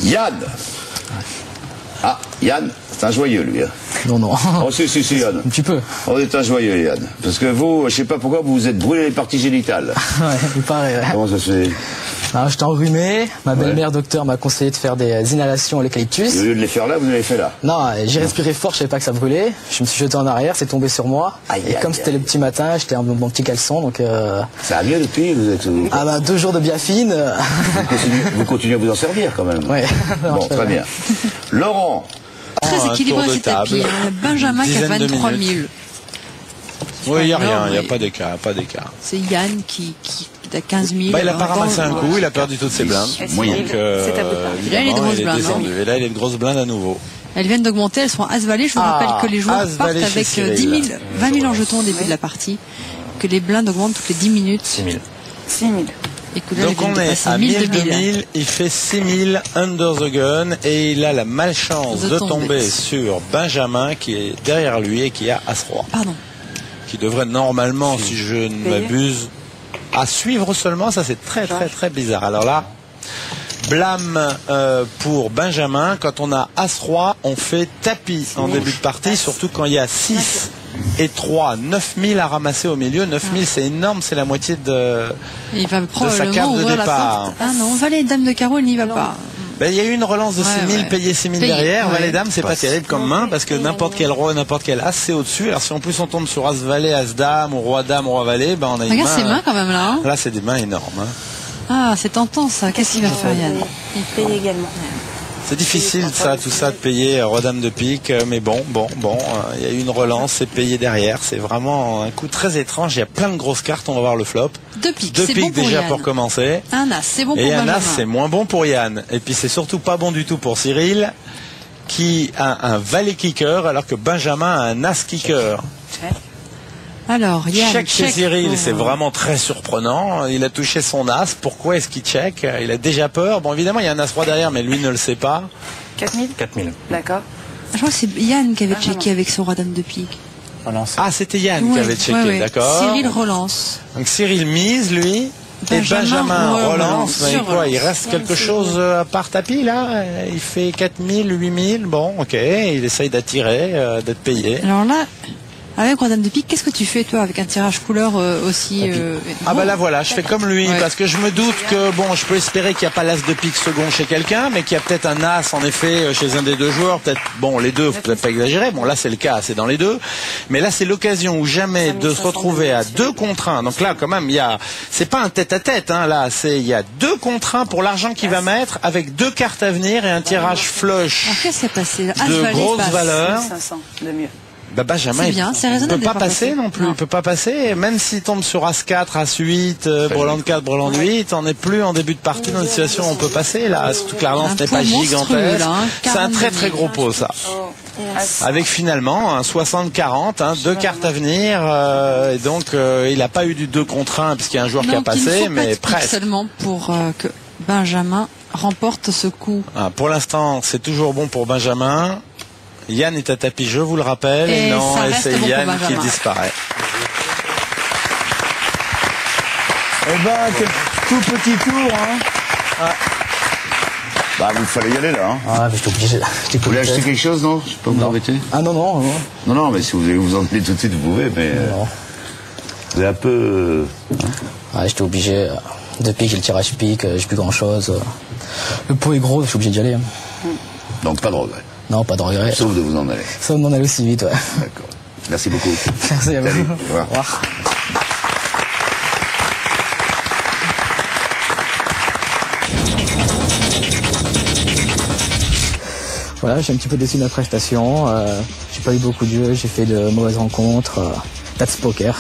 Yann. Ah, Yann, c'est un joyeux, lui. Non, non. Oh, si, Yann. Un petit peu. On est un joyeux, Yann. Parce que vous, je sais pas pourquoi, vous vous êtes brûlé les parties génitales. Ouais, il paraît, ouais. Comment ça se fait? Alors, j'étais enrhumé, ma belle-mère docteur m'a conseillé de faire des inhalations à l'eucalyptus. Au lieu de les faire là, vous les fait là. Non, j'ai respiré fort, je savais pas que ça brûlait. Je me suis jeté en arrière, c'est tombé sur moi. Et comme c'était le petit matin, j'étais en mon petit caleçon, donc... Ça a mieux depuis, vous êtes... Ah bah 2 jours de biafine. Vous continuez à vous en servir quand même. Ouais. Bon, très bien. Laurent. Très équilibré ce tapis. Benjamin qui a 23 000. Oui, il n'y a rien, il n'y a pas d'écart, C'est Yann qui a 15 000. Bah, il n'a pas ramassé un coup, il a perdu toutes ses blindes. Moyen. Donc, là, il est de grosses blindes. Et là, il est de grosses blindes à nouveau. Elles viennent d'augmenter, elles sont as-valet. Je vous rappelle que les joueurs partent avec 10 000, 20 000 en jetons au début de la partie. Que les blindes augmentent toutes les 10 minutes. 6 000. 6 000. Et que là, donc on est à 1000, 2000, il fait 6000 under the gun et il a la malchance de tomber sur Benjamin qui est derrière lui et qui a As-Roi. Pardon. Qui devrait normalement, si je ne m'abuse, à suivre seulement. Ça c'est très bizarre. Alors là, blâme pour Benjamin. Quand on a As-Roi, on fait tapis en début de partie, surtout quand il y a 6 et 3, 9000 à ramasser au milieu. 9000 c'est énorme, c'est la moitié de sa carte de départ. Ah non, valet dame de carreau, il n'y va pas. Ben, il y a eu une relance de 6000 payé 6000 derrière. Valet dame, c'est pas terrible comme main parce que n'importe quel roi, n'importe quel as, c'est au-dessus. Alors si en plus on tombe sur as valet, as dame, ou roi dame, roi valet, ben on a une main. Regarde ces mains quand même là. Là, c'est des mains énormes. Ah, c'est tentant ça. Qu'est-ce qu'il va faire Yann? Il paye également. C'est difficile tout ça de payer roi dame de pique, mais bon, il y a eu une relance, c'est payé derrière, c'est vraiment un coup très étrange, il y a plein de grosses cartes, on va voir le flop. 2 piques, c'est bon pour déjà Yann. pour commencer. Un as, c'est bon pour Et Benjamin. un as, c'est moins bon pour Yann. Et puis c'est surtout pas bon du tout pour Cyril, qui a un valet kicker, alors que Benjamin a un as kicker. Alors, Yann, check chez Cyril, c'est vraiment très surprenant. Il a touché son as. Pourquoi est-ce qu'il check? Il a déjà peur. Bon, évidemment, il y a un as-roi derrière, mais lui ne le sait pas. 4000 4000. D'accord. Je crois que c'est Yann qui avait checké avec son roi dame de pique. Ah, c'était Yann qui avait checké, d'accord. Cyril relance. Donc Cyril mise, lui. Et Benjamin relance. Mais quoi, il reste quelque chose à part tapis, là? Il fait 4000, 8000. Bon, ok. Il essaye d'attirer, d'être payé. Alors là... Avec roi dame de pique, qu'est-ce que tu fais toi avec un tirage couleur aussi Ah bah là voilà, je fais comme lui parce que je me doute que bon, je peux espérer qu'il n'y a pas l'as de pique second chez quelqu'un, mais qu'il y a peut-être un as en effet chez un des deux joueurs, peut-être bon les deux, faut peut-être pas exagérer. Bon là c'est le cas, c'est dans les deux, mais là c'est l'occasion ou jamais de se retrouver à 2 contre 1. Donc là quand même il y a, c'est pas un tête-à-tête, hein, là c'est il y a 2 contre 1 pour l'argent qu'il va mettre avec 2 cartes à venir et un tirage flush qu'est-ce qui s'est passé de grosse valeur. 500 de mieux. Bah Benjamin, il ne peut pas passer non plus, il peut pas passer, même s'il tombe sur As-4, As-8, Breland 4, Breland 8, on n'est plus en début de partie dans une situation où on peut passer, là, surtout que la relance n'est pas gigantesque, c'est un très gros pot ça. Avec finalement un 60-40, 2 cartes à venir, et donc il n'a pas eu du 2 contre 1 puisqu'il y a un joueur qui a passé, mais presque. Seulement pour que Benjamin remporte ce coup. Pour l'instant, c'est toujours bon pour Benjamin. Yann est à tapis, je vous le rappelle. Et c'est bon Yann qui disparaît. Eh ben, quel tout petit tour, hein. Bah, vous fallait y aller, là, hein. Ah, mais j'étais obligé. Vous voulez acheter quelque chose, non? Je peux pas vous embêter? Ah non. Non, mais si vous voulez vous emmener tout de suite, vous pouvez, mais... Vous êtes un peu... Ouais, j'étais obligé. Depuis que j'ai le tirage pique, j'ai plus grand-chose. Le pot est gros, je suis obligé d'y aller. Donc, pas de regret. Non, pas de regret. Sauf de vous en aller. Sauf de m'en aller aussi vite, ouais. D'accord. Merci beaucoup. Merci à vous. Salut. Au revoir. Au revoir. Voilà, j'ai un petit peu déçu de ma prestation. J'ai pas eu beaucoup de jeux, j'ai fait de mauvaises rencontres. That's poker.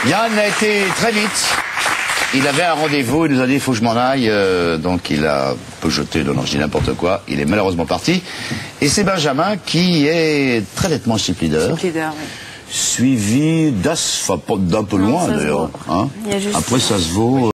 Yann a été très vite. Il avait un rendez-vous, il nous a dit il faut que je m'en aille, donc il a un peu jeté, non, je dis n'importe quoi, il est malheureusement parti. Et c'est Benjamin qui est très nettement chip leader. Suivi d'As, enfin d'un peu loin d'ailleurs. Hein. Après ça se vaut.